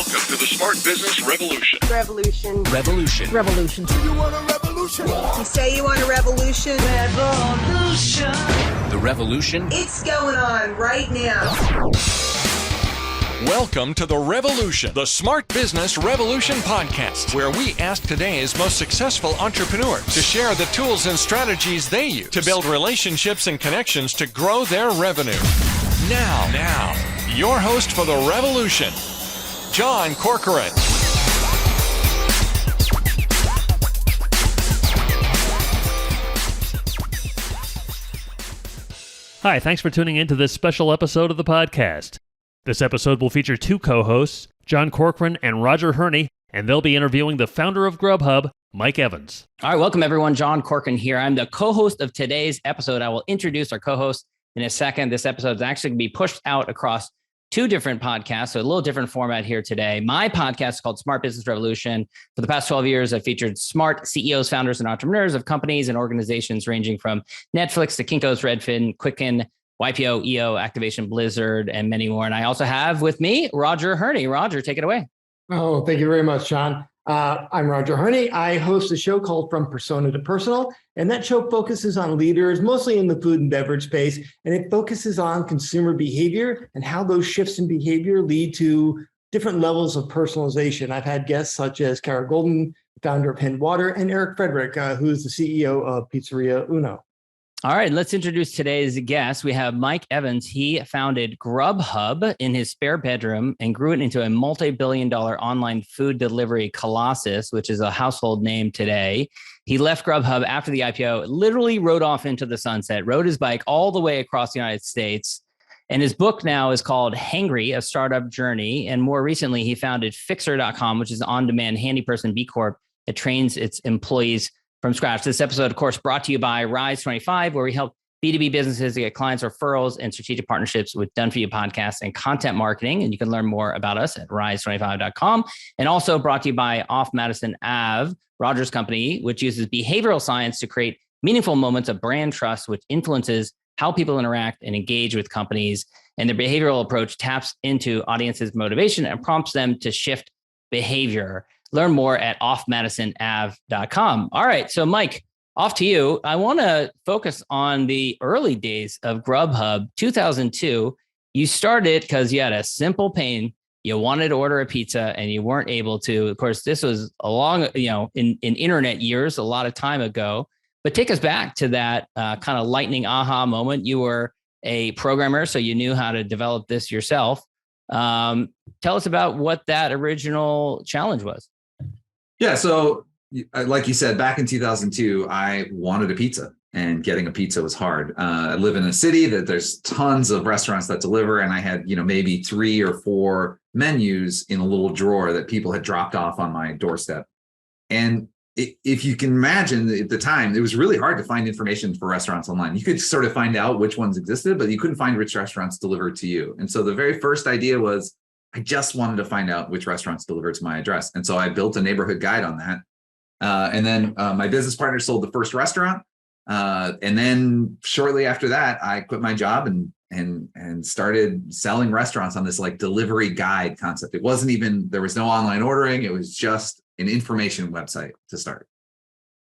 Welcome to the Smart Business Revolution. Revolution. Revolution. Revolution. You want a revolution? You say you want a revolution? Revolution. The revolution. It's going on right now. Welcome to The Revolution, the Smart Business Revolution podcast, where we ask today's most successful entrepreneurs to share the tools and strategies they use to build relationships and connections to grow their revenue. Now, your host for The Revolution, John Corcoran. Hi, thanks for tuning in to this special episode of the podcast. This episode will feature two co-hosts, John Corcoran and Roger Hurni, and they'll be interviewing the founder of GrubHub, Mike Evans. All right, welcome everyone. John Corcoran here. I'm the co-host of today's episode. I will introduce our co-host in a second. This episode is actually going to be pushed out across two different podcasts, so a little different format here today. My podcast is called Smart Business Revolution. For the past 12 years, I've featured smart CEOs, founders, and entrepreneurs of companies and organizations ranging from Netflix to Kinko's, Redfin, Quicken, YPO, EO, Activation, Blizzard, and many more. And I also have with me Roger Hurni. Roger, take it away. Oh, thank you very much, Sean. I'm Roger Hurni. I host a show called From Persona to Personal, and that show focuses on leaders, mostly in the food and beverage space, and it focuses on consumer behavior and how those shifts in behavior lead to different levels of personalization. I've had guests such as Kara Golden, founder of Hind Water, and Eric Frederick, who is the CEO of Pizzeria Uno. All right, let's introduce today's guest. We have Mike Evans. He founded GrubHub in his spare bedroom and grew it into a multi-billion-dollar online food delivery colossus, which is a household name today. He left GrubHub after the IPO, literally rode off into the sunset, rode his bike all the way across the United States. And his book now is called Hangry, A Startup Journey. And more recently, he founded Fixer.com, which is an on-demand handy person B Corp that trains its employees from scratch. This episode, of course, brought to you by Rise25, where we help B2B businesses to get clients referrals and strategic partnerships with done-for-you podcasts and content marketing. And you can learn more about us at rise25.com. And also brought to you by Off Madison Ave, Roger's company, which uses behavioral science to create meaningful moments of brand trust, which influences how people interact and engage with companies. And their behavioral approach taps into audiences' motivation and prompts them to shift behavior. Learn more at offmadisonave.com. All right. So Mike, off to you. I want to focus on the early days of GrubHub, 2002. You started because you had a simple pain. You wanted to order a pizza and you weren't able to. Of course, this was a long, in internet years, a lot of time ago. But take us back to that kind of lightning aha moment. You were a programmer, so you knew how to develop this yourself. Tell us about what that original challenge was. Yeah. So like you said, back in 2002, I wanted a pizza and getting a pizza was hard. I live in a city that there's tons of restaurants that deliver. And I had, maybe 3 or 4 menus in a little drawer that people had dropped off on my doorstep. And if you can imagine at the time, it was really hard to find information for restaurants online. You could sort of find out which ones existed, but you couldn't find which restaurants delivered to you. And so the very first idea was, I just wanted to find out which restaurants delivered to my address. And so I built a neighborhood guide on that. And then my business partner sold the first restaurant. And then shortly after that, I quit my job and started selling restaurants on this like delivery guide concept. It wasn't even, there was no online ordering. It was just an information website to start.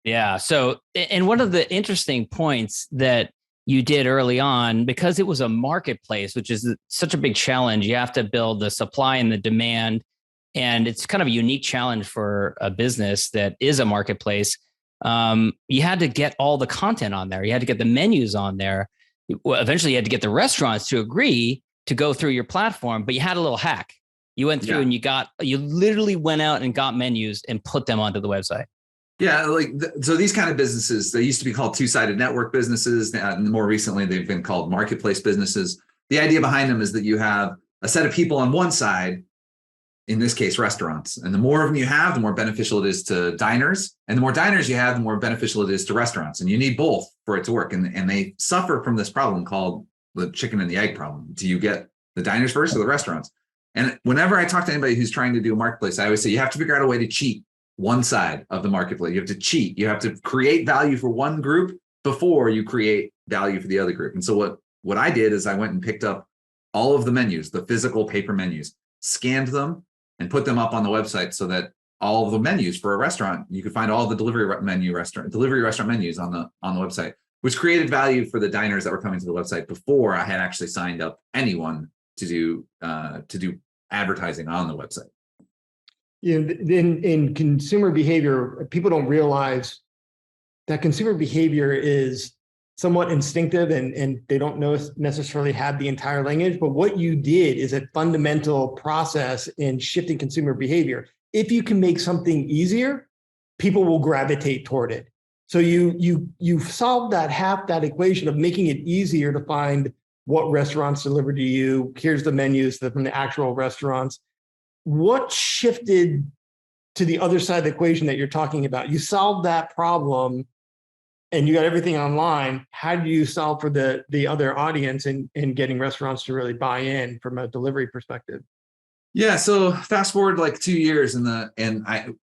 Yeah. So, and one of the interesting points that you did early on, because it was a marketplace, which is such a big challenge. You have to build the supply and the demand. And it's kind of a unique challenge for a business that is a marketplace. You had to get all the content on there. You had to get the menus on there. Well, eventually you had to get the restaurants to agree to go through your platform, but you had a little hack. You went through and you literally went out and got menus and put them onto the website. Yeah, so these kind of businesses, they used to be called two-sided network businesses. And more recently, they've been called marketplace businesses. The idea behind them is that you have a set of people on one side, in this case, restaurants. And the more of them you have, the more beneficial it is to diners. And the more diners you have, the more beneficial it is to restaurants. And you need both for it to work. And they suffer from this problem called the chicken and the egg problem. Do you get the diners first or the restaurants? And whenever I talk to anybody who's trying to do a marketplace, I always say you have to figure out a way to cheat one side of the marketplace. You have to cheat. You have to create value for one group before you create value for the other group. And so what I did is I went and picked up all of the menus, the physical paper menus, scanned them, and put them up on the website so that all of the menus for a restaurant, you could find all the delivery restaurant menus on the website, which created value for the diners that were coming to the website before I had actually signed up anyone to do advertising on the website. In consumer behavior, people don't realize that consumer behavior is somewhat instinctive and they don't necessarily have the entire language. But what you did is a fundamental process in shifting consumer behavior. If you can make something easier, people will gravitate toward it. So you've solved that half that equation of making it easier to find what restaurants deliver to you. Here's the menus from the actual restaurants. What shifted to the other side of the equation that you're talking about? You solved that problem and you got everything online. How do you solve for the other audience in getting restaurants to really buy in from a delivery perspective? Yeah. So fast forward like 2 years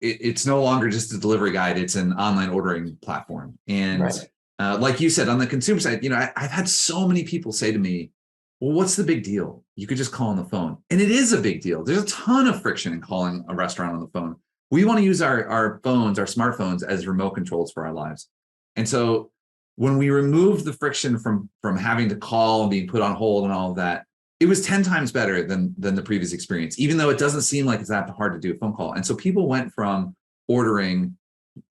it's no longer just a delivery guide. It's an online ordering platform. And right. Like you said, on the consumer side, I've had so many people say to me, well, what's the big deal? You could just call on the phone. And it is a big deal. There's a ton of friction in calling a restaurant on the phone. We want to use our phones, our smartphones as remote controls for our lives. And so when we removed the friction from having to call and being put on hold and all of that, it was 10 times better than the previous experience, even though it doesn't seem like it's that hard to do a phone call. And so people went from ordering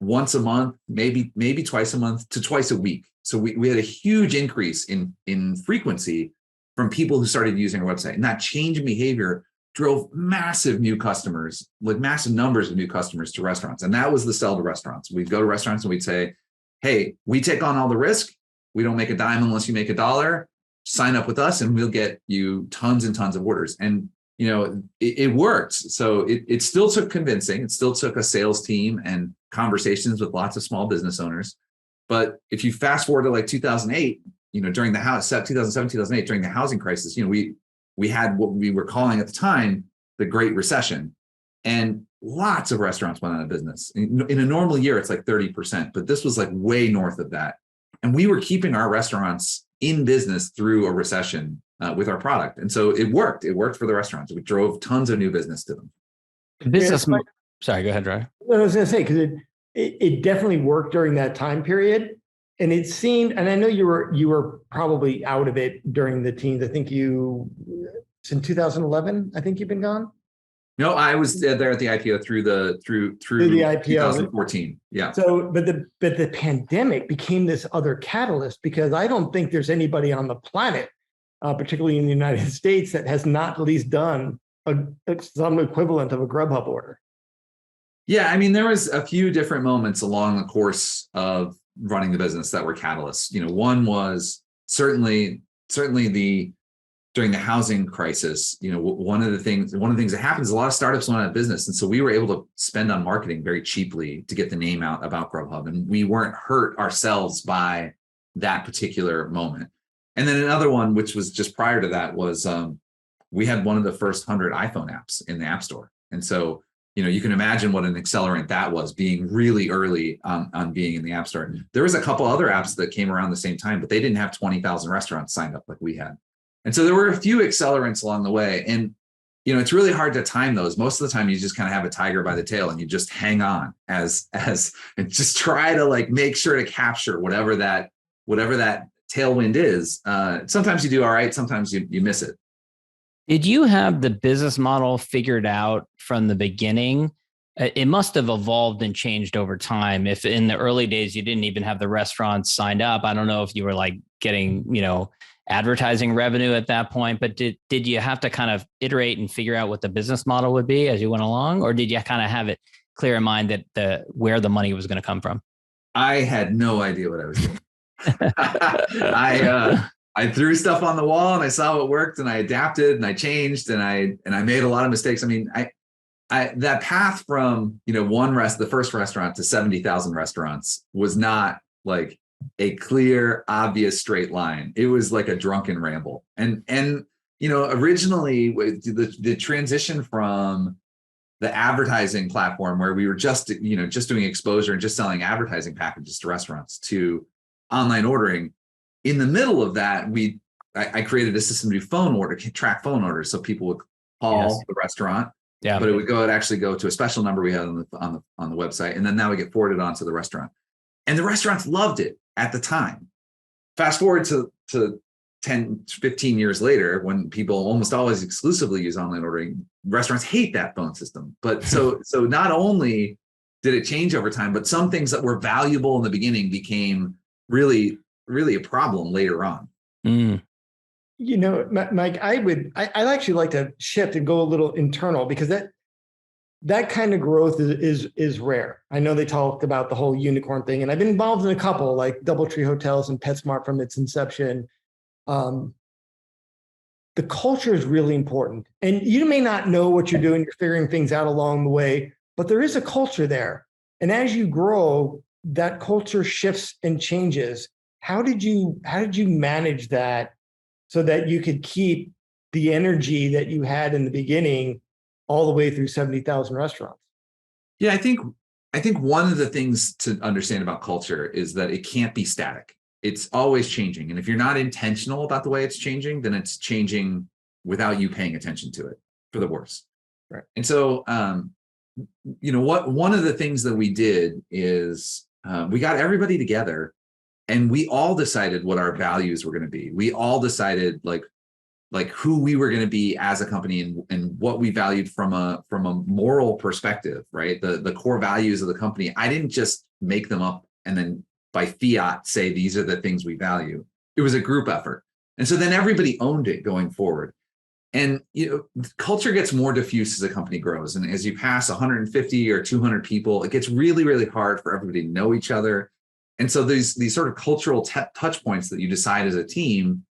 once a month, maybe twice a month, to twice a week. So we had a huge increase in frequency from people who started using our website. And that change in behavior drove massive new customers, like massive numbers of new customers to restaurants. And that was the sell to restaurants. We'd go to restaurants and we'd say, hey, we take on all the risk. We don't make a dime unless you make $1. Sign up with us and we'll get you tons and tons of orders. And it worked. So it still took convincing. It still took a sales team and conversations with lots of small business owners. But if you fast forward to like 2008, during the 2007, 2008, during the housing crisis, we had what we were calling at the time the Great Recession, and lots of restaurants went out of business. In a normal year, it's like 30%, but this was like way north of that. And we were keeping our restaurants in business through a recession with our product. And so it worked. It worked for the restaurants. We drove tons of new business to them. Sorry, go ahead, Ryan. I was going to say, because it definitely worked during that time period. And it seemed, and I know you were probably out of it during the teens. I think it's in 2011, I think you've been gone. No, I was there at the IPO through the IPO 2014. Yeah. So, but the pandemic became this other catalyst, because I don't think there's anybody on the planet, particularly in the United States, that has not at least done some equivalent of a GrubHub order. Yeah, I mean, there was a few different moments along the course of running the business that were catalysts. One was certainly during the housing crisis. One of the things that happens, a lot of startups went out of business, and so we were able to spend on marketing very cheaply to get the name out about GrubHub, and we weren't hurt ourselves by that particular moment. And then another one, which was just prior to that, was we had one of the first 100 iPhone apps in the App Store, and so you can imagine what an accelerant that was, being really early on being in the App Store. There was a couple other apps that came around the same time, but they didn't have 20,000 restaurants signed up like we had. And so there were a few accelerants along the way. And, it's really hard to time those. Most of the time you just kind of have a tiger by the tail and you just hang on and just try to like make sure to capture whatever that tailwind is. Sometimes you do all right. Sometimes you miss it. Did you have the business model figured out from the beginning? It must have evolved and changed over time. If in the early days you didn't even have the restaurants signed up, I don't know if you were like getting, advertising revenue at that point, but did you have to kind of iterate and figure out what the business model would be as you went along? Or did you kind of have it clear in mind that where the money was going to come from? I had no idea what I was doing. I threw stuff on the wall and I saw what worked and I adapted and I changed and I made a lot of mistakes. I mean, that path from, the first restaurant to 70,000 restaurants was not like a clear, obvious straight line. It was like a drunken ramble. And originally the transition from the advertising platform where we were just doing exposure and just selling advertising packages to restaurants to online ordering. In the middle of that, I created a system to track phone orders. So people would call the restaurant Yeah. But it'd actually go to a special number we had on the website, and then that would get forwarded on to the restaurant. And the restaurants loved it at the time. Fast forward to 10, 15 years later, when people almost always exclusively use online ordering, restaurants hate that phone system. But so not only did it change over time, but some things that were valuable in the beginning became really, really a problem later on. Mm. You know, Mike, I'd actually like to shift and go a little internal, because that kind of growth is rare. I know they talked about the whole unicorn thing, and I've been involved in a couple, like DoubleTree Hotels and PetSmart from its inception. The culture is really important, and you may not know what you're doing. You're figuring things out along the way, but there is a culture there. And as you grow, that culture shifts and changes. How did you manage that so that you could keep the energy that you had in the beginning all the way through 70,000 restaurants? Yeah, I think one of the things to understand about culture is that it can't be static. It's always changing. And if you're not intentional about the way it's changing, then it's changing without you paying attention to it, for the worse. Right. And so, one of the things that we did is we got everybody together, and we all decided what our values were going to be. We all decided like who we were going to be as a company, and what we valued from a moral perspective, right? The core values of the company. I didn't just make them up and then by fiat say these are the things we value. It was a group effort. And so then everybody owned it going forward. And culture gets more diffuse as a company grows. And as you pass 150 or 200 people, it gets really, really hard for everybody to know each other. And so these sort of cultural touch points that you decide as a team,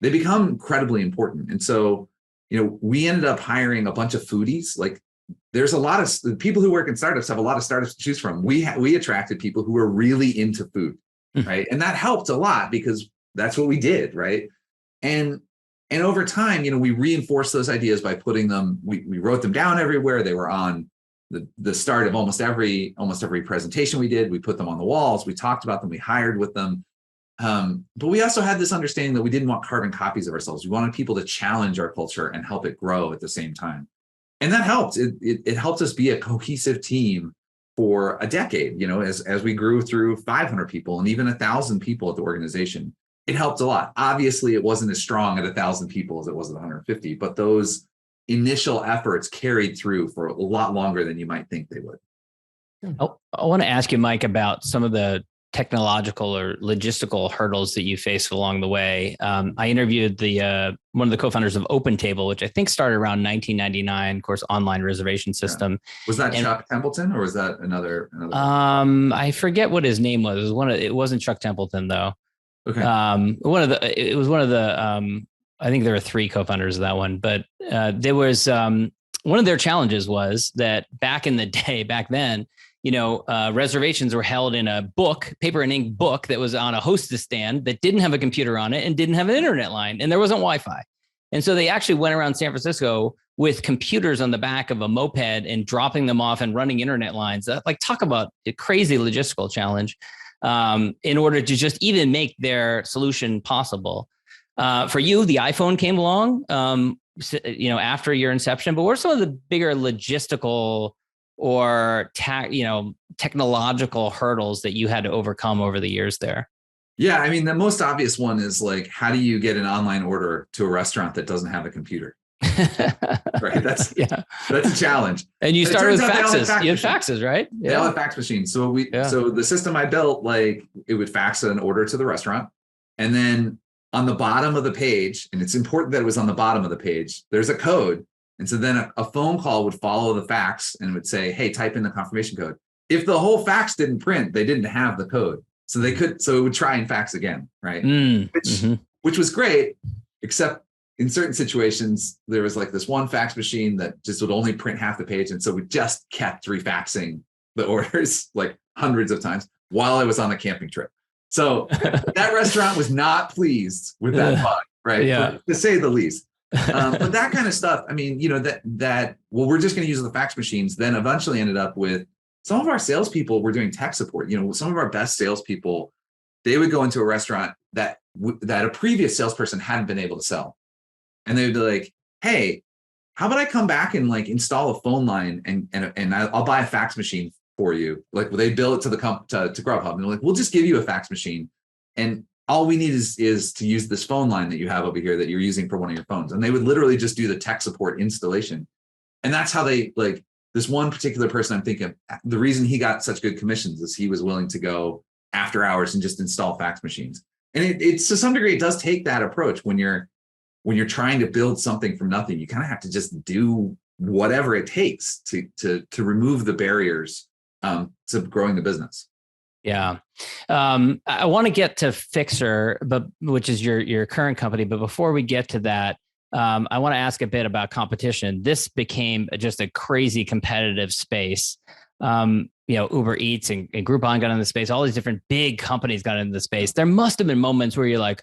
they become incredibly important. And so, we ended up hiring a bunch of foodies. Like, there's a lot of people who work in startups have a lot of startups to choose from. We attracted people who were really into food, right? And that helped a lot because that's what we did, right? And over time, we reinforced those ideas by putting them. We wrote them down everywhere. They were on the start of almost every presentation we did. We put them on the walls. We talked about them. We hired with them. But we also had this understanding that we didn't want carbon copies of ourselves. We wanted people to challenge our culture and help it grow at the same time. And that helped. It helped us be a cohesive team for a decade, as we grew through 500 people and even 1,000 people at the organization. It helped a lot. Obviously, it wasn't as strong at 1,000 people as it was at 150, but those initial efforts carried through for a lot longer than you might think they would. I want to ask you, Mike, about some of the technological or logistical hurdles that you faced along the way. I interviewed one of the co-founders of OpenTable, which I think started around 1999, of course, online reservation system. Yeah. Was that Chuck Templeton, or was that another? I forget what his name was. It wasn't Chuck Templeton though. Okay. It was one of the. I think there were 3 co-founders of that one, but there was one of their challenges was that back then, reservations were held in a paper and ink book that was on a hostess stand that didn't have a computer on it and didn't have an internet line, and there wasn't Wi-Fi. And so they actually went around San Francisco with computers on the back of a moped and dropping them off and running internet lines. Talk about a crazy logistical challenge in order to just even make their solution possible. For you, the iPhone came along, after your inception, but what are some of the bigger logistical or technological hurdles that you had to overcome over the years there? Yeah, I mean, the most obvious one is how do you get an online order to a restaurant that doesn't have a computer? Right, that's a challenge. And you started with faxes. You had faxes, right? Yeah, they all had fax machines. So so the system I built, it would fax an order to the restaurant, and then on the bottom of the page, and it's important that it was on the bottom of the page, there's a code. And so then a phone call would follow the fax and would say, hey, type in the confirmation code. If the whole fax didn't print, they didn't have the code. So it would try and fax again, right? Which was great, except in certain situations, there was this one fax machine that just would only print half the page. And so we just kept refaxing the orders hundreds of times while I was on a camping trip. So that restaurant was not pleased with that bug, right? Yeah. To say the least. But that kind of stuff, I mean, we're just going to use the fax machines, then eventually ended up with some of our salespeople were doing tech support. Some of our best salespeople, they would go into a restaurant that a previous salesperson hadn't been able to sell. And they would be like, hey, how about I come back and like install a phone line and I'll buy a fax machine for you. Like they bill it to the to GrubHub, and they're like, we'll just give you a fax machine, and all we need is to use this phone line that you have over here that you're using for one of your phones. And they would literally just do the tech support installation. And that's how they, like, this one particular person I'm thinking, the reason he got such good commissions is he was willing to go after hours and just install fax machines. And it's to some degree, it does take that approach when you're trying to build something from nothing. You kind of have to just do whatever it takes to remove the barriers to growing the business. Yeah. I want to get to Fixer, which is your current company. But before we get to that, I want to ask a bit about competition. This became just a crazy competitive space. Uber Eats and Groupon got in the space. All these different big companies got into the space. There must have been moments where you're like,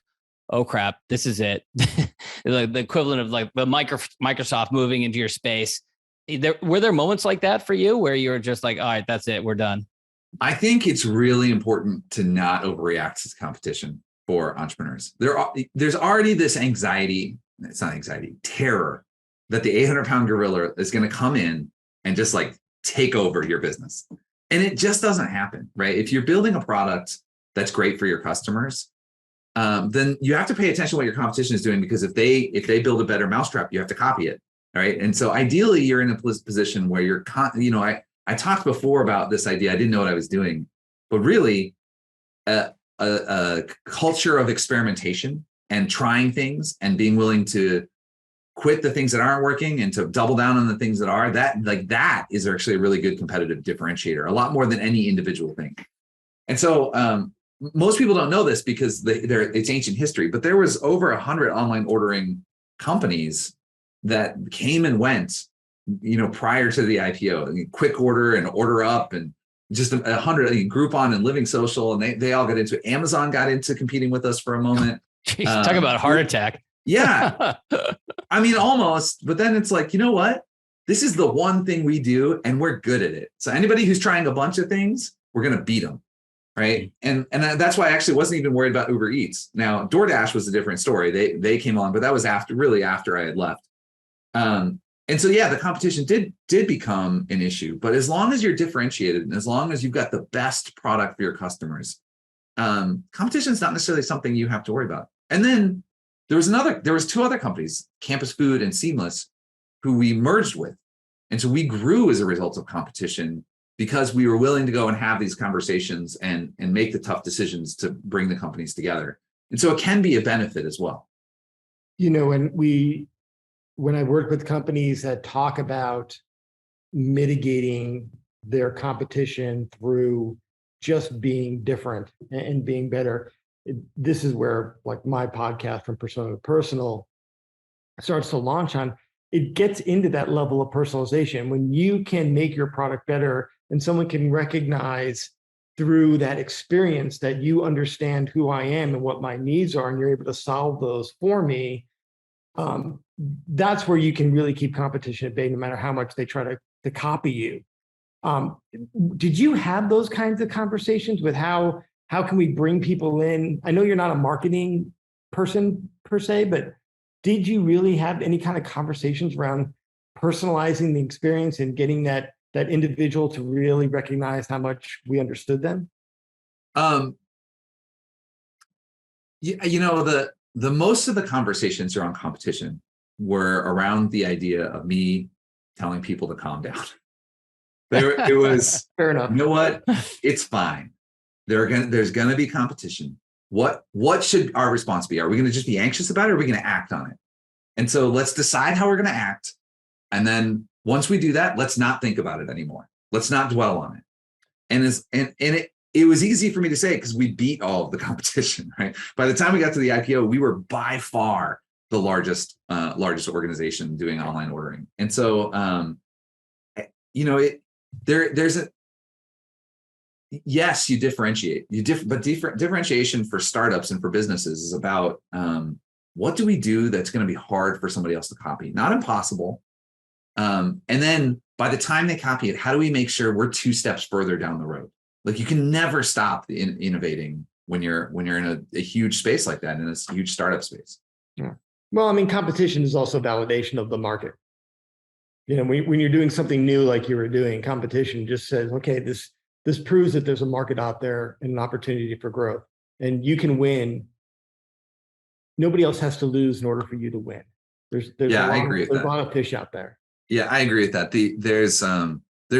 oh crap, this is it. Like the equivalent of like the Microsoft moving into your space. Were there moments like that for you where you were just like, all right, that's it, we're done? I think it's really important to not overreact to competition for entrepreneurs. There's already this anxiety. It's not anxiety, terror that the 800-pound gorilla is going to come in and just like take over your business. And it just doesn't happen, right? If you're building a product that's great for your customers, then you have to pay attention to what your competition is doing, because if they build a better mousetrap, you have to copy it, right? And so ideally, you're in a position where you're, I talked before about this idea. I didn't know what I was doing, but really a culture of experimentation and trying things and being willing to quit the things that aren't working and to double down on the things that are, that is actually a really good competitive differentiator, a lot more than any individual thing. And so most people don't know this because it's ancient history, but there was over 100 online ordering companies that came and went, prior to the IPO. Quick Order and Order Up and just 100, Groupon and Living Social, and they all got into it. Amazon got into competing with us for a moment. Jeez, talk about a heart attack. Yeah. I mean, almost, but then it's like, you know what? This is the one thing we do and we're good at it. So anybody who's trying a bunch of things, we're going to beat them. Right. And that's why I actually wasn't even worried about Uber Eats. Now, DoorDash was a different story. They came on, but that was after I had left. And so, yeah, the competition did become an issue, but as long as you're differentiated and as long as you've got the best product for your customers, competition is not necessarily something you have to worry about. And then there was two other companies, Campus Food and Seamless, who we merged with. And so we grew as a result of competition because we were willing to go and have these conversations and make the tough decisions to bring the companies together. And so it can be a benefit as well. When I work with companies that talk about mitigating their competition through just being different and being better, this is where like my podcast From Persona to Personal starts to launch on. It gets into that level of personalization. When you can make your product better and someone can recognize through that experience that you understand who I am and what my needs are, and you're able to solve those for me, that's where you can really keep competition at bay, no matter how much they try to copy you. Did you have those kinds of conversations with how can we bring people in? I know you're not a marketing person per se, but did you really have any kind of conversations around personalizing the experience and getting that individual to really recognize how much we understood them? The most of the conversations around competition were around the idea of me telling people to calm down. It was fair enough. You know what? It's fine. There's gonna be competition. What should our response be? Are we gonna just be anxious about it, or are we gonna act on it? And so let's decide how we're gonna act. And then once we do that, let's not think about it anymore. Let's not dwell on it. And it was easy for me to say because we beat all of the competition, right? By the time we got to the IPO, we were by far the largest organization doing online ordering. And so, yes, you differentiate. But differentiation for startups and for businesses is about what do we do that's going to be hard for somebody else to copy? Not impossible. And then by the time they copy it, how do we make sure we're 2 steps further down the road? Like you can never stop innovating when you're in a huge space like that, in this huge startup space. Yeah. Well, I mean, competition is also validation of the market. when you're doing something new like you were doing, competition just says, okay, this proves that there's a market out there and an opportunity for growth, and you can win. Nobody else has to lose in order for you to win. There's I agree with there's that. a lot of fish out there. Yeah, I agree with that. There's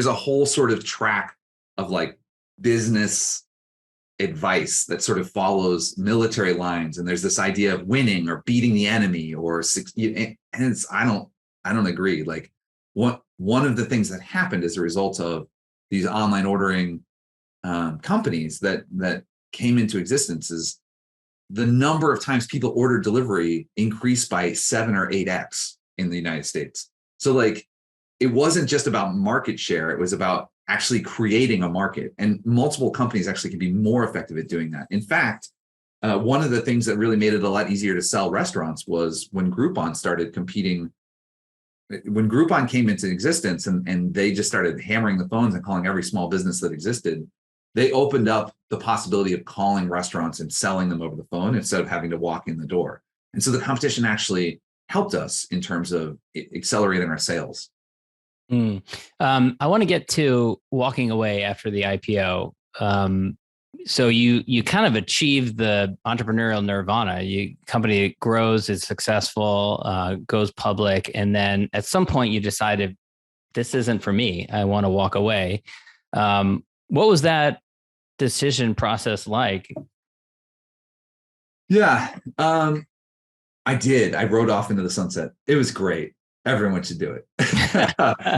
a whole sort of track of like business advice that sort of follows military lines, and there's this idea of winning or beating the enemy and I don't agree. Like one of the things that happened as a result of these online ordering companies that came into existence is the number of times people ordered delivery increased by 7 or 8x in the United States. So like, it wasn't just about market share. It was about actually creating a market, and multiple companies actually can be more effective at doing that. In fact, one of the things that really made it a lot easier to sell restaurants was when Groupon started competing. When Groupon came into existence and they just started hammering the phones and calling every small business that existed, they opened up the possibility of calling restaurants and selling them over the phone instead of having to walk in the door. And so the competition actually helped us in terms of accelerating our sales. I want to get to walking away after the IPO. So you kind of achieved the entrepreneurial nirvana. You company grows, is successful, goes public, and then at some point you decided this isn't for me. I want to walk away. What was that decision process like? Yeah, I did. I rode off into the sunset. It was great. Everyone should do it.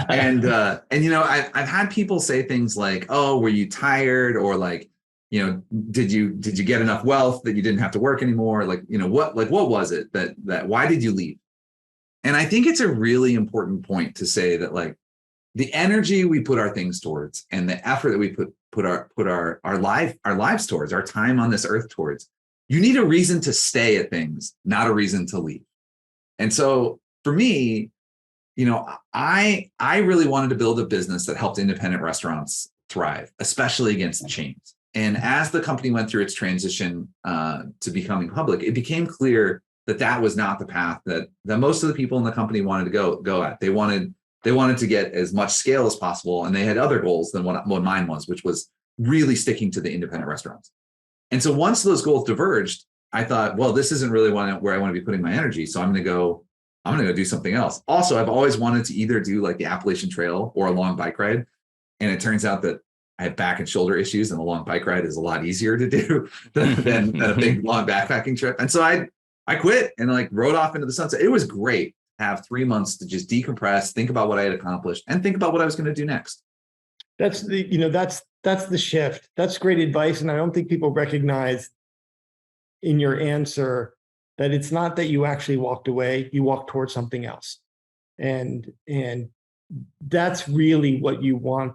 and I've had people say things like, "Oh, were you tired?" Or like, did you get enough wealth that you didn't have to work anymore? Like, what was it that why did you leave? And I think it's a really important point to say that like the energy we put our things towards and the effort that we put our lives towards, our time on this earth towards, you need a reason to stay at things, not a reason to leave. And so for me, I really wanted to build a business that helped independent restaurants thrive, especially against chains. And as the company went through its transition to becoming public, it became clear that was not the path that most of the people in the company wanted to go at. They wanted to get as much scale as possible, and they had other goals than what mine was, which was really sticking to the independent restaurants. And so once those goals diverged, I thought, well, this isn't really where I want to be putting my energy. So I'm going to go do something else. Also, I've always wanted to either do like the Appalachian Trail or a long bike ride. And it turns out that I have back and shoulder issues, and a long bike ride is a lot easier to do than a big long backpacking trip. And so I quit and like rode off into the sunset. It was great to have 3 months to just decompress, think about what I had accomplished, and think about what I was going to do next. That's the shift. That's great advice. And I don't think people recognize in your answer that it's not that you actually walked away, you walked towards something else. And that's really what you want.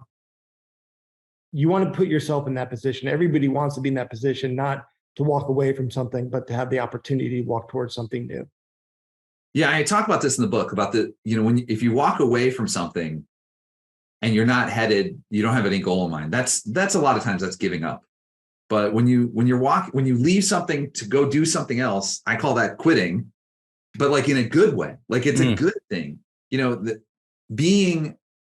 You want to put yourself in that position. Everybody wants to be in that position, not to walk away from something, but to have the opportunity to walk towards something new. Yeah, I talk about this in the book about if you walk away from something and you're not headed, you don't have any goal in mind. That's a lot of times that's giving up. But when you leave something to go do something else, I call that quitting, but like in a good way. Like it's a good thing.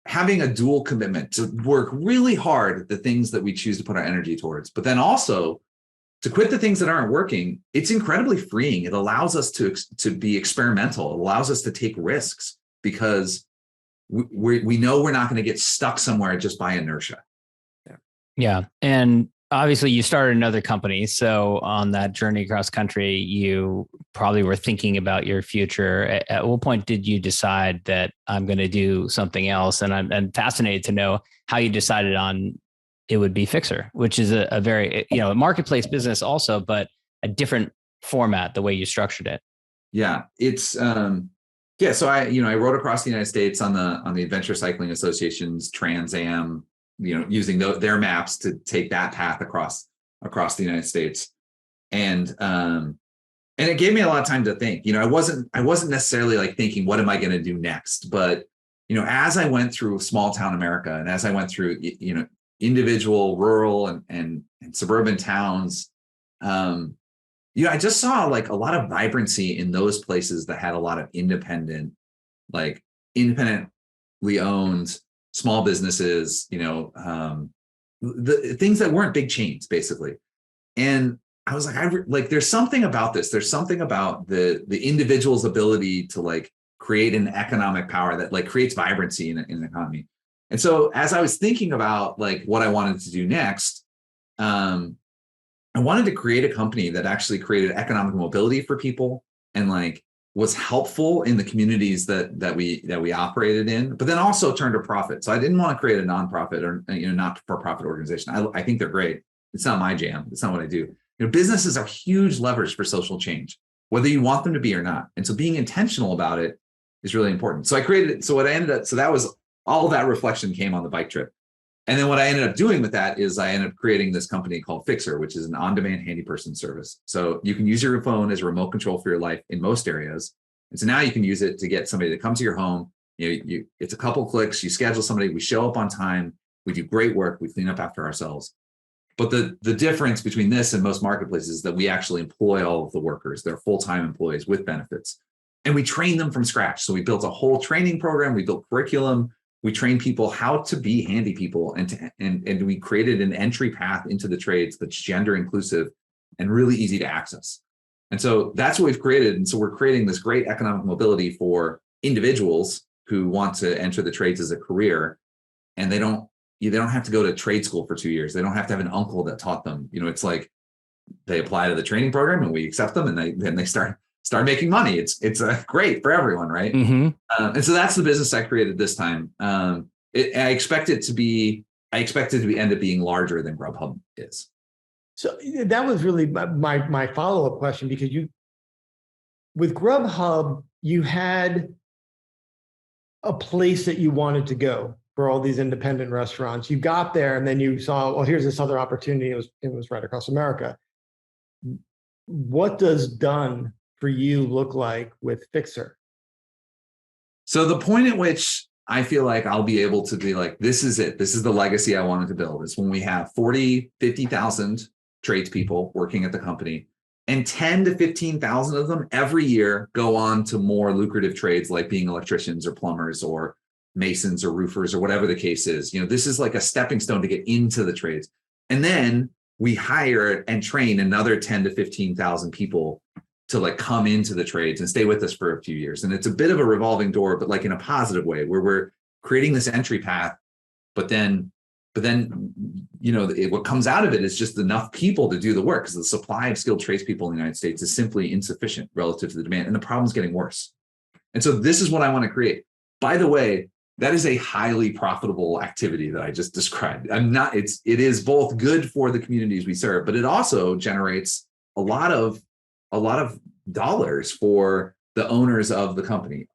Having a dual commitment to work really hard at the things that we choose to put our energy towards, but then also to quit the things that aren't working. It's incredibly freeing. It allows us to be experimental. It allows us to take risks because we know we're not going to get stuck somewhere just by inertia. Yeah. And obviously you started another company. So on that journey across country, you probably were thinking about your future. At what point did you decide that I'm going to do something else? And I'm fascinated to know how you decided on it would be Fixer, which is a very, a marketplace business also, but a different format, the way you structured it. Yeah, it's, so I rode across the United States on the Adventure Cycling Association's Trans Am, using their maps to take that path across the United States. And it gave me a lot of time to think. I wasn't necessarily like thinking, what am I going to do next? But, as I went through small town America, and as I went through, individual rural and suburban towns, I just saw like a lot of vibrancy in those places that had a lot of independent owned small businesses, the things that weren't big chains, basically. And I was like, there's something about this. There's something about the individual's ability to like create an economic power that like creates vibrancy in an economy. And so as I was thinking about like what I wanted to do next, I wanted to create a company that actually created economic mobility for people and like was helpful in the communities that we operated in, but then also turned a profit. So I didn't want to create a nonprofit or not for profit organization. I think they're great. It's not my jam. It's not what I do. Businesses are huge levers for social change, whether you want them to be or not. And so being intentional about it is really important. So I created it. So what I ended up, so that was all that reflection came on the bike trip. And then what I ended up doing with that is I ended up creating this company called Fixer, which is an on-demand handy person service. So you can use your phone as a remote control for your life in most areas. And so now you can use it to get somebody to come to your home. It's a couple clicks, you schedule somebody, we show up on time, we do great work, we clean up after ourselves. But the difference between this and most marketplaces is that we actually employ all of the workers. They're full-time employees with benefits. And we train them from scratch. So we built a whole training program, we built curriculum, we train people how to be handy people, and we created an entry path into the trades that's gender inclusive and really easy to access. And so that's what we've created. And so we're creating this great economic mobility for individuals who want to enter the trades as a career, and they don't have to go to trade school for 2 years. They don't have to have an uncle that taught them. It's like they apply to the training program and we accept them, and then they start making money. It's great for everyone, right? Mm-hmm. And so that's the business I created this time. I expect it to end up being larger than GrubHub is. So that was really my follow-up question, because with GrubHub, you had a place that you wanted to go for all these independent restaurants. You got there and then you saw, well, here's this other opportunity. It was right across America. What does done for you look like with Fixer? So the point at which I feel like I'll be able to be like, this is it. This is the legacy I wanted to build, is when we have 40, 50,000 tradespeople working at the company, and 10 to 15,000 of them every year go on to more lucrative trades like being electricians or plumbers or masons or roofers or whatever the case is. This is like a stepping stone to get into the trades. And then we hire and train another 10 to 15,000 people to like come into the trades and stay with us for a few years. And it's a bit of a revolving door, but like in a positive way, where we're creating this entry path, but then what comes out of it is just enough people to do the work, because the supply of skilled tradespeople in the United States is simply insufficient relative to the demand, and the problem's getting worse. And so this is what I want to create. By the way, that is a highly profitable activity that I just described. It is both good for the communities we serve, but it also generates a lot of dollars for the owners of the company.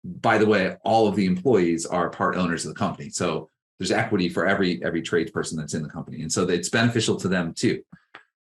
By the way, all of the employees are part owners of the company. So there's equity for every tradesperson that's in the company. And so it's beneficial to them too.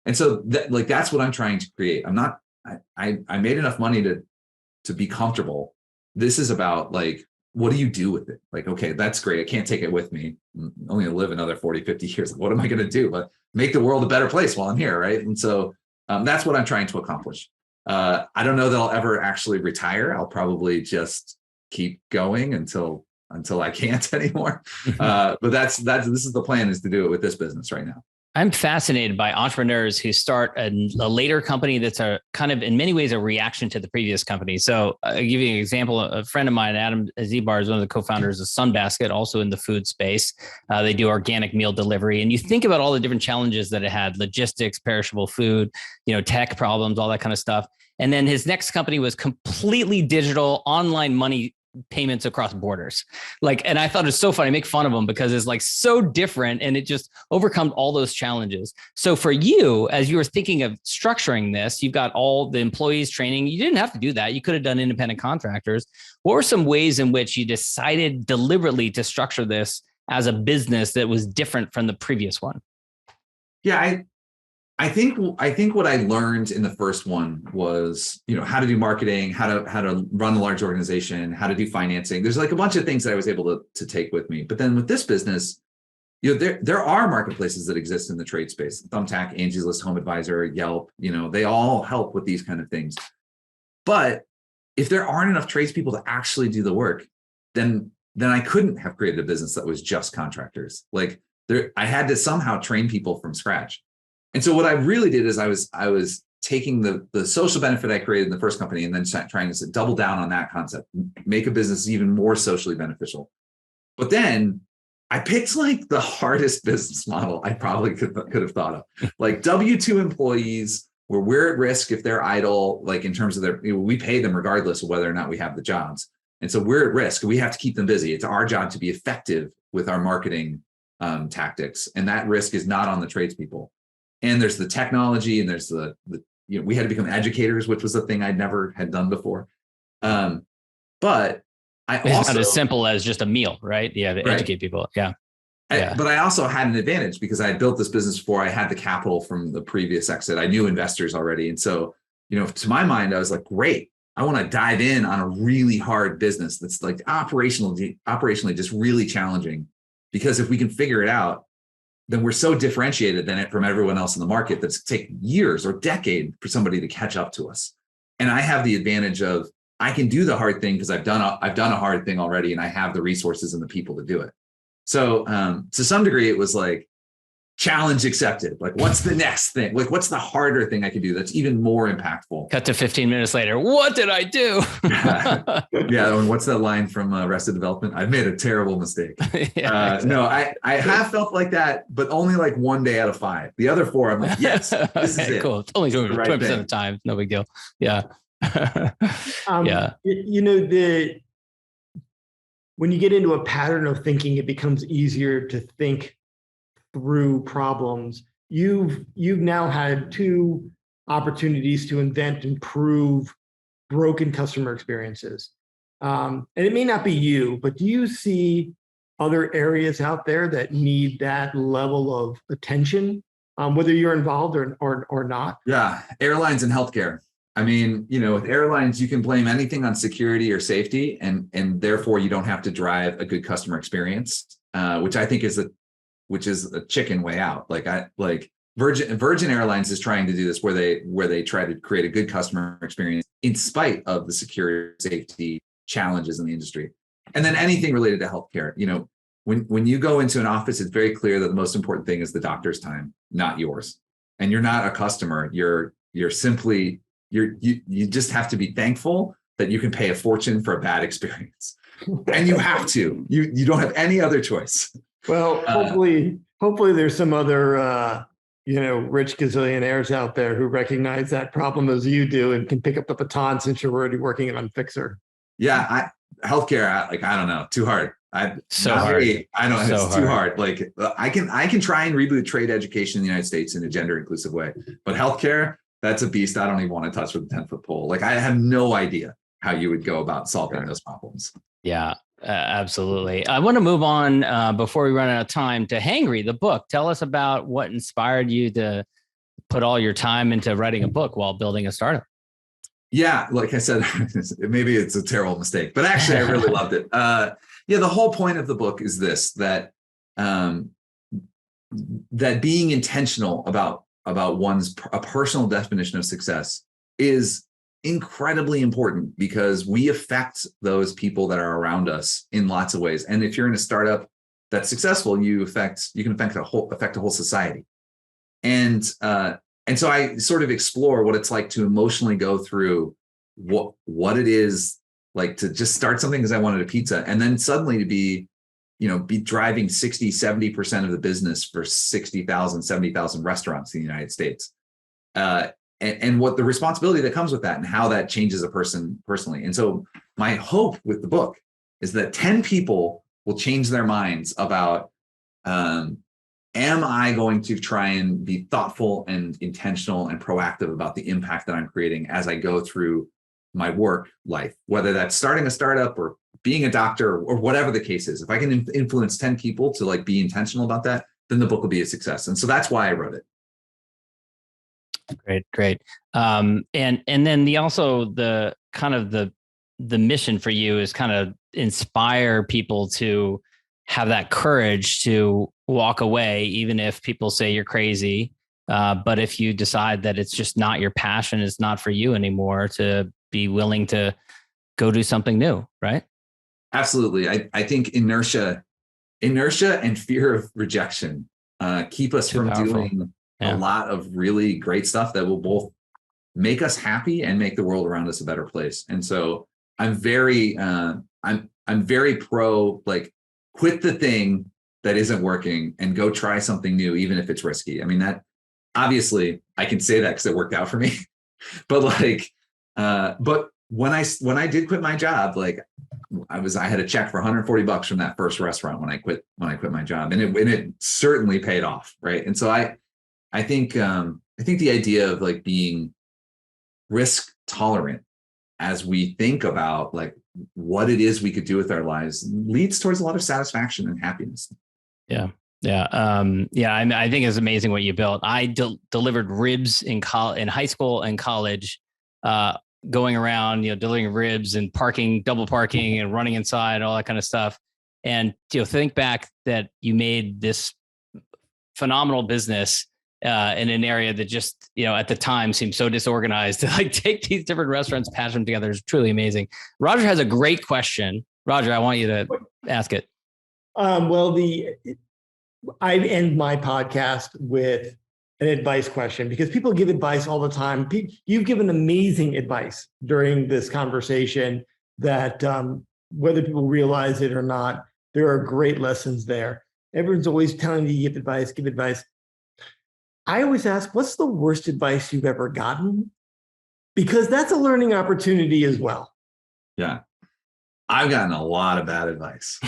And so that's what I'm trying to create. I made enough money to be comfortable. This is about like, what do you do with it? Like, okay, that's great. I can't take it with me. I'm only gonna live another 40, 50 years. What am I gonna do? But make the world a better place while I'm here, right? And so that's what I'm trying to accomplish. I don't know that I'll ever actually retire. I'll probably just keep going until I can't anymore. But this is the plan, is to do it with this business right now. I'm fascinated by entrepreneurs who start a later company that's a kind of in many ways a reaction to the previous company. So I'll give you an example. A friend of mine, Adam Zibar, is one of the co-founders of Sunbasket, also in the food space. They do organic meal delivery. And you think about all the different challenges that it had: logistics, perishable food, tech problems, all that kind of stuff. And then his next company was completely digital, online money payments across borders. And I thought it was so funny. I make fun of them because it's like so different, and it just overcomes all those challenges. So for you, as you were thinking of structuring this, you've got all the employees training. You didn't have to do that. You could have done independent contractors. What were some ways in which you decided deliberately to structure this as a business that was different from the previous one? Yeah, I think what I learned in the first one was, how to do marketing, how to run a large organization, how to do financing. There's like a bunch of things that I was able to take with me. But then with this business, there are marketplaces that exist in the trade space: Thumbtack, Angie's List, Home Advisor, Yelp. They all help with these kind of things. But if there aren't enough tradespeople to actually do the work, then then I couldn't have created a business that was just contractors. Like I had to somehow train people from scratch. And so what I really did is I was taking the social benefit I created in the first company and then trying to double down on that concept, make a business even more socially beneficial. But then I picked like the hardest business model I probably could have thought of. Like W-2 employees, where we're at risk if they're idle, like in terms of we pay them regardless of whether or not we have the jobs. And so we're at risk. We have to keep them busy. It's our job to be effective with our marketing tactics. And that risk is not on the tradespeople. And there's the technology and there's the we had to become educators, which was a thing I'd never had done before. But it's not as simple as just a meal, right? Yeah, to educate people. Yeah. But I also had an advantage because I had built this business before. I had the capital from the previous exit. I knew investors already. And so, to my mind, I was like, great, I want to dive in on a really hard business that's like operationally just really challenging. Because if we can figure it out, then we're so differentiated from everyone else in the market that's taken years or decades for somebody to catch up to us. And I have the advantage of I can do the hard thing because I've done a hard thing already, and I have the resources and the people to do it. So to some degree, it was like challenge accepted. Like, what's the next thing? Like, what's the harder thing I can do that's even more impactful? Cut to 15 minutes later. What did I do? Yeah. And what's that line from Arrested Development? I've made a terrible mistake. No, I have felt like that, but only like 1 day out of 5. The other 4, I'm like, yes, this is it. Cool. It's only 20% of the time. No big deal. Yeah. Yeah. When you get into a pattern of thinking, it becomes easier to think through problems. You've now had 2 opportunities to invent and prove broken customer experiences. And it may not be you, but do you see other areas out there that need that level of attention, whether you're involved or not? Yeah, airlines and healthcare. I mean, with airlines, you can blame anything on security or safety, and therefore you don't have to drive a good customer experience, which I think is a chicken way out. Like Virgin Airlines is trying to do this where they try to create a good customer experience in spite of the security safety challenges in the industry. And then anything related to healthcare, when you go into an office, it's very clear that the most important thing is the doctor's time, not yours. And you're not a customer. You're simply you just have to be thankful that you can pay a fortune for a bad experience, and you have to. You don't have any other choice. Well, hopefully there's some other rich gazillionaires out there who recognize that problem as you do and can pick up the baton since you're already working on Fixer. Yeah, healthcare. I don't know, too hard. So hard. I know it's too hard. Like I can try and reboot trade education in the United States in a gender inclusive way, but healthcare, that's a beast I don't even want to touch with a 10-foot pole. Like I have no idea how you would go about solving those problems. Yeah, absolutely. I want to move on before we run out of time to Hangry, the book. Tell us about what inspired you to put all your time into writing a book while building a startup. Yeah, like I said, maybe it's a terrible mistake, but actually I really loved it. The whole point of the book is this, that being intentional about one's a personal definition of success is incredibly important, because we affect those people that are around us in lots of ways. And if you're in a startup that's successful, you can affect a whole society. And so I sort of explore what it's like to emotionally go through what it is like to just start something because I wanted a pizza, and then suddenly to be driving 60-70% of the business for 60,000, 70,000 restaurants in the United States. And what the responsibility that comes with that and how that changes a person personally. And so my hope with the book is that 10 people will change their minds about, am I going to try and be thoughtful and intentional and proactive about the impact that I'm creating as I go through my work life, whether that's starting a startup or being a doctor or whatever the case is. If I can influence 10 people to be intentional about that, then the book will be a success. And so that's why I wrote it. Great. And then the kind of the mission for you is kind of inspire people to have that courage to walk away, even if people say you're crazy. But if you decide that it's just not your passion, it's not for you anymore, to be willing to go do something new, right? Absolutely. I think inertia and fear of rejection keep us from doing a lot of really great stuff that will both make us happy and make the world around us a better place. And so I'm very pro, like, quit the thing that isn't working and go try something new, even if it's risky. I mean, that obviously I can say that because it worked out for me, but when I did quit my job, like I had a check for $140 from that first restaurant when I quit my job, and it certainly paid off. Right. And so I think the idea of like being risk tolerant as we think about like what it is we could do with our lives leads towards a lot of satisfaction and happiness. Yeah. I think it's amazing what you built. I delivered ribs in high school and college, going around, delivering ribs and double parking and running inside, all that kind of stuff. And think back that you made this phenomenal business in an area that just, at the time seemed so disorganized. To like take these different restaurants, patch them together is truly amazing. Roger has a great question. Roger, I want you to ask it. I end my podcast with an advice question because people give advice all the time. You've given amazing advice during this conversation that whether people realize it or not, there are great lessons there. Everyone's always telling you to give advice. I always ask, what's the worst advice you've ever gotten? Because that's a learning opportunity as well. Yeah. I've gotten a lot of bad advice,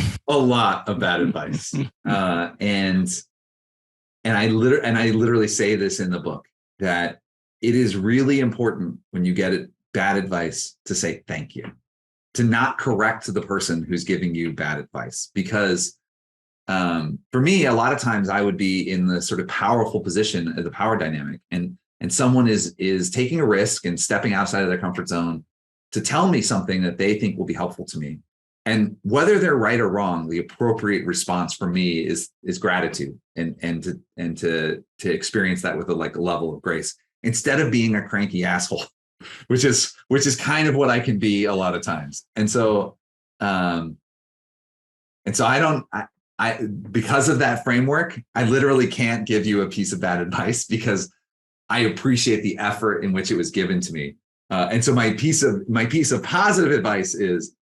and I literally say this in the book, that it is really important when you get bad advice to say thank you, to not correct the person who's giving you bad advice. Because for me, a lot of times I would be in the sort of powerful position of the power dynamic, and someone is taking a risk and stepping outside of their comfort zone to tell me something that they think will be helpful to me. And whether they're right or wrong, the appropriate response for me is gratitude and to experience that with a level of grace, instead of being a cranky asshole, which is kind of what I can be a lot of times. And so I because of that framework, I literally can't give you a piece of bad advice because I appreciate the effort in which it was given to me. And so my piece of positive advice is,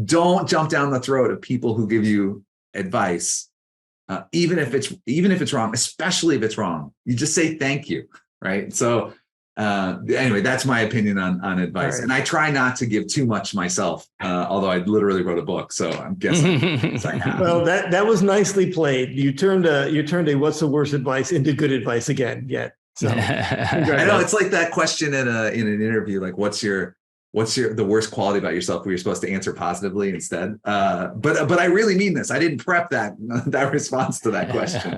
don't jump down the throat of people who give you advice, even if it's wrong, especially if it's wrong. You just say thank you, right? So anyway, that's my opinion on advice, right. And I try not to give too much myself, although I literally wrote a book, so I'm guessing I have. Well, that was nicely played. You turned a what's the worst advice into good advice again. Yeah. So I know it's like that question in an interview, like what's the worst quality about yourself, where you're supposed to answer positively instead. But I really mean this. I didn't prep that response to that question.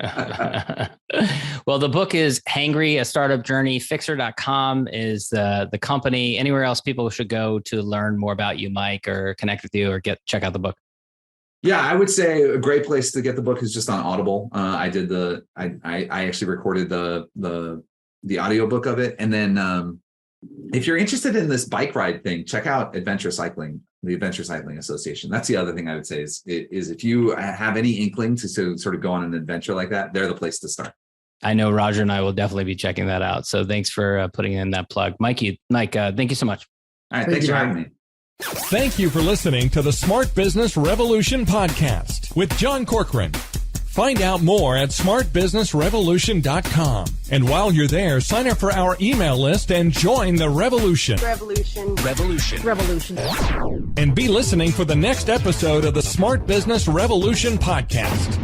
Well, the book is Hangry, A Startup Journey. Fixer.com is the company. Anywhere else people should go to learn more about you, Mike, or connect with you, or check out the book? Yeah, I would say a great place to get the book is just on Audible. I actually recorded the audiobook of it. And then if you're interested in this bike ride thing, check out Adventure Cycling, the Adventure Cycling Association. That's the other thing I would say is if you have any inkling to sort of go on an adventure like that, they're the place to start. I know Roger and I will definitely be checking that out. So thanks for putting in that plug. Mike, thank you so much. All right, thanks for having me. Thank you for listening to the Smart Business Revolution podcast with John Corcoran. Find out more at smartbusinessrevolution.com. And while you're there, sign up for our email list and join the revolution. Revolution. And be listening for the next episode of the Smart Business Revolution podcast.